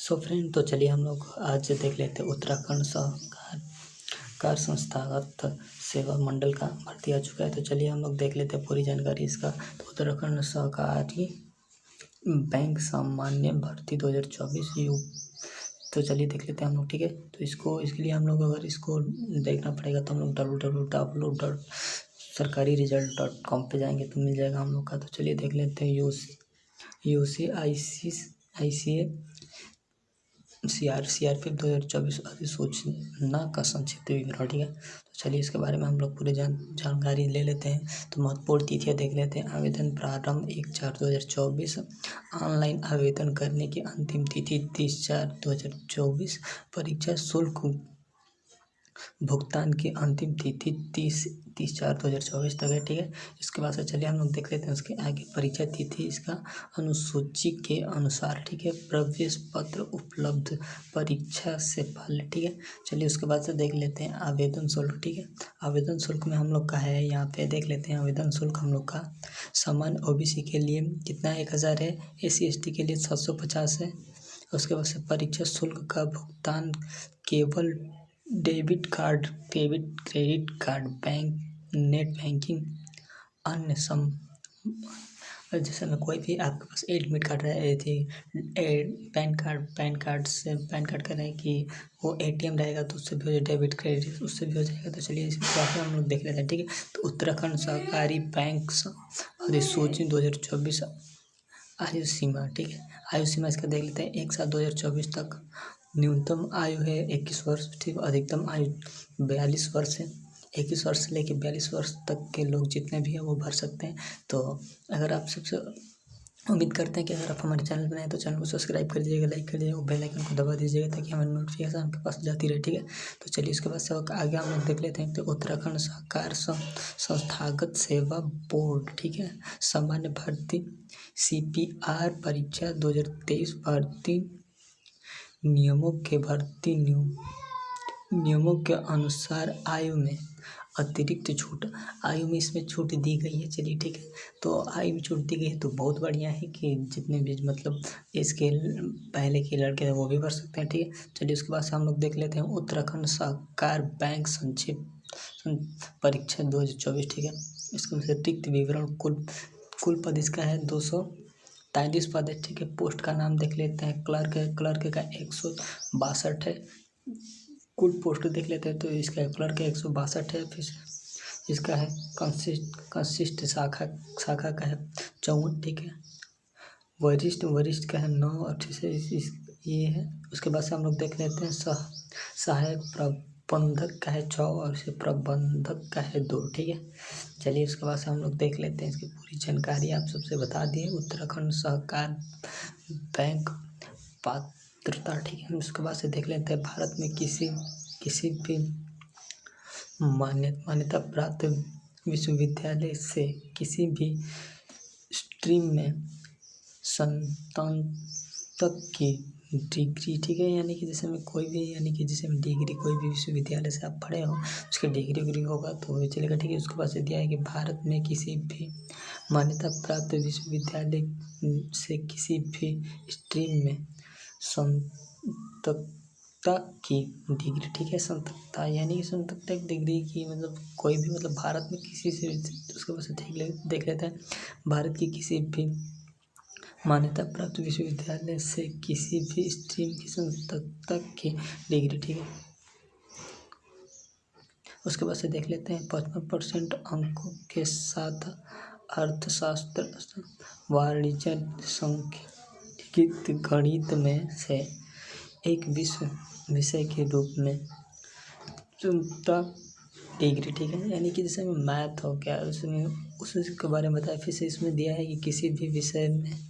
So friend, तो चलिए हम लोग आज देख लेते हैं उत्तराखंड सहकार संस्थागत सेवा मंडल का भर्ती आ चुका है। तो चलिए हम लोग देख लेते हैं पूरी जानकारी इसका। तो उत्तराखंड सहकारी बैंक सामान्य भर्ती 2024 यू। तो चलिए देख लेते हैं हम लोग, ठीक है। तो इसके लिए हम लोग अगर इसको देखना पड़ेगा तो हम लोग www.upload.sarkariresult.com पे जाएंगे तो मिल जाएगा हम लोग का। तो चलिए देख लेते हैं UCICA सीआरपीएफ 2024 अधिसूचना का संक्षिप्त विवरण, ठीक है। तो चलिए इसके बारे में हम लोग पूरी जानकारी ले लेते हैं। तो महत्वपूर्ण तिथियाँ देख लेते हैं। आवेदन प्रारंभ 1/4/2024। ऑनलाइन आवेदन करने की अंतिम तिथि 30/4/2024। परीक्षा शुल्क भुगतान की अंतिम तिथि 30/4/2024 तक है, ठीक है। इसके बाद से चलिए हम लोग देख लेते हैं उसके आगे परीक्षा तिथि इसका अनुसूची के अनुसार, ठीक है। प्रवेश पत्र उपलब्ध परीक्षा से पहले, ठीक है। चलिए उसके बाद से देख लेते हैं आवेदन शुल्क, ठीक है। आवेदन शुल्क में हम लोग का है, यहाँ पे देख लेते हैं। आवेदन शुल्क हम लोग का सामान्य ओबीसी के लिए कितना 1000 है, SC/ST के लिए 750 है। उसके बाद से परीक्षा शुल्क का भुगतान केवल debit card, credit card, bank, net banking, अन्य जैसे में कोई भी आपके पास एडमिट कार्ड रहे थी, पैन कार्ड का नहीं कि वो ATM रहेगा तो उससे भी हो जाए, डेबिट क्रेडिट उससे भी हो जाएगा। तो चलिए इसके बारे में हम लोग देख लेते हैं, ठीक है। तो उत्तराखंड सहकारी बैंक अधिसूचना 2024 आयु सीमा, ठीक है। आयु सीमा इसका देख लेते हैं। 1/7/2024 तक न्यूनतम आयु है 21 वर्ष, ठीक। अधिकतम आयु 42 वर्ष है। 21 वर्ष से लेकर 42 वर्ष तक के लोग जितने भी हैं वो भर सकते हैं। तो अगर आप सबसे उम्मीद करते हैं कि अगर आप हमारे चैनल पर नए तो चैनल को सब्सक्राइब कर दीजिएगा, लाइक कर दीजिएगा, बेल आइकन को दबा दीजिएगा ताकि हमारी नोटिफिकेशन आपके पास जाती रहे, ठीक है। तो चलिए इसके बाद से आगे हम लोग देख लेते हैं। तो उत्तराखंड सहकार संस्थागत सेवा बोर्ड, ठीक है। सामान्य भर्ती CPR परीक्षा 2023 भर्ती नियमों के अनुसार आयु में अतिरिक्त छूट, आयु में इसमें छूट दी गई है। चलिए ठीक है। तो आयु में छूट दी गई है तो बहुत बढ़िया है कि जितने भी मतलब इसके पहले के लड़के हैं वो भी भर सकते हैं, ठीक है। चलिए उसके बाद से हम लोग देख लेते हैं उत्तराखंड सहकार बैंक संक्षिप्त परीक्षा 2024, ठीक है। इसके अतिरिक्त विवरण कुल पद इसका है 243 पद है, ठीक है। पोस्ट का नाम देख लेते हैं। क्लर्क है, क्लर्क का 162 है। कुल पोस्ट देख लेते हैं तो इसका क्लर्क 162 है। फिर इसका है कंसिस्ट शाखा का है 54, ठीक है। वरिष्ठ का है 9 और ये है। उसके बाद से हम लोग देख लेते हैं सहायक प्रबंधक का है 6 और इसे प्रबंधक का है 2, ठीक है। चलिए उसके बाद से हम लोग देख लेते हैं इसकी पूरी जानकारी आप सबसे बता दिए। उत्तराखंड सहकार बैंक पात्रता, ठीक है। उसके बाद से देख लेते हैं भारत में किसी भी मान्यता प्राप्त विश्वविद्यालय से किसी भी स्ट्रीम में स्नातक की डिग्री, ठीक है। यानी कि जैसे में कोई भी जैसे में डिग्री कोई भी विश्वविद्यालय से आप पढ़े हो उसके डिग्री उग्री होगा तो चलेगा, ठीक है। उसके बाद से दिया है कि भारत में किसी भी मान्यता प्राप्त विश्वविद्यालय से किसी भी स्ट्रीम में स्नातकता की डिग्री, ठीक है। स्नातकता यानी कि स्नातकता की डिग्री की मतलब कोई भी मतलब भारत में किसी से, उसके बाद से देख लेते हैं भारत की किसी भी मान्यता प्राप्त विश्वविद्यालय से किसी भी स्ट्रीम की स्नातकता की डिग्री, ठीक है। उसके बाद से देख लेते हैं 55% अंकों के साथ अर्थशास्त्र, वाणिज्य, सांख्यिकी, गणित में से एक विषय के रूप में स्नातकता डिग्री, ठीक है। यानी कि जैसे मैथ हो गया उसमें उसके बारे में बताया। फिर से इसमें दिया है कि किसी भी विषय में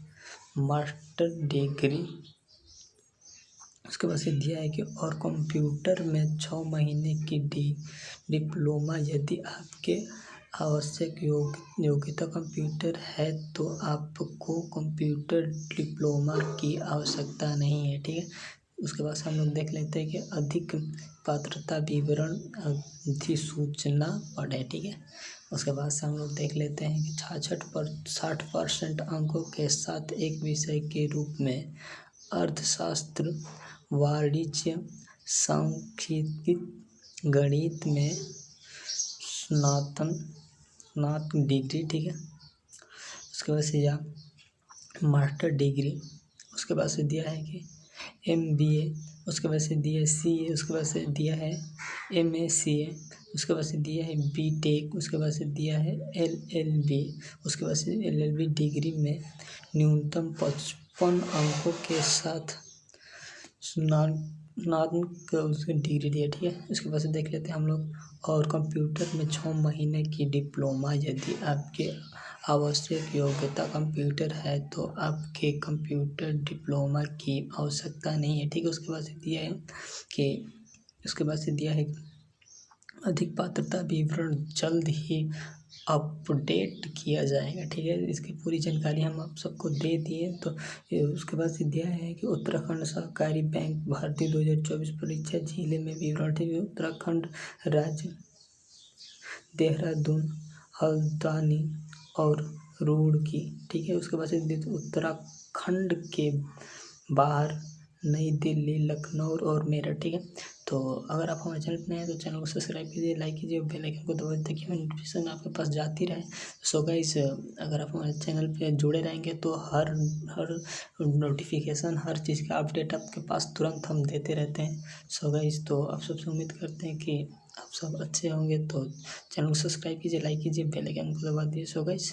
मास्टर डिग्री। उसके बाद से दिया है कि और कंप्यूटर में 6 महीने की डिप्लोमा। यदि आपके आवश्यक योग्यता कंप्यूटर है तो आपको कंप्यूटर डिप्लोमा की आवश्यकता नहीं है, ठीक है। उसके बाद से हम लोग देख लेते हैं कि अधिक पात्रता विवरण अधिसूचना पढ़े, ठीक है। उसके बाद से हम लोग देख लेते हैं कि 60% अंकों के साथ एक विषय के रूप में अर्थशास्त्र, वाणिज्य, सांख्यिकी, गणित में स्नातक डिग्री, ठीक है। उसके बाद से या मास्टर डिग्री, उसके बाद से दिया है कि MBA, उसके बाद से दिया है CA, उसके बाद से दिया है MACA, उसके बाद से दिया है BTech, उसके बाद से दिया है LLB, उसके बाद से LLB डिग्री में न्यूनतम 55 अंकों के साथ स्नातक उसकी डिग्री दिया, ठीक है। उसके बाद से देख लेते हैं हम लोग। और कंप्यूटर में 6 महीने की डिप्लोमा, यदि आपके आवश्यक योग्यता कंप्यूटर है तो आपके कंप्यूटर डिप्लोमा की आवश्यकता नहीं है, ठीक है। उसके बाद से दिया है कि अधिक पात्रता विवरण जल्द ही अपडेट किया जाएगा, ठीक है। इसकी पूरी जानकारी हम आप सबको दे दिए। तो उसके बाद से दिया है कि उत्तराखंड सहकारी बैंक भर्ती 2024 परीक्षा जिले में विवरण, ठीक है। उत्तराखंड राज्य, देहरादून, हल्द्वानी और रुड़की, ठीक है। उसके बाद से उत्तराखंड के बाहर नई दिल्ली, लखनऊ और मेरठ, ठीक है। तो अगर आप हमारे चैनल पर नए हैं तो चैनल को सब्सक्राइब कीजिए, लाइक कीजिए, बेल आइकन को दबा ताकि नोटिफिकेशन आपके पास जाती रहे। सो गाइस, अगर आप हमारे चैनल पे जुड़े रहेंगे तो हर नोटिफिकेशन, हर चीज़ का अपडेट आपके पास तुरंत हम देते रहते हैं। सो गाइस, तो आप सबसे उम्मीद करते हैं कि आप सब अच्छे होंगे। तो चैनल को सब्सक्राइब कीजिए, लाइक कीजिए, बेल आइकन को दबा दीजिए। So guys.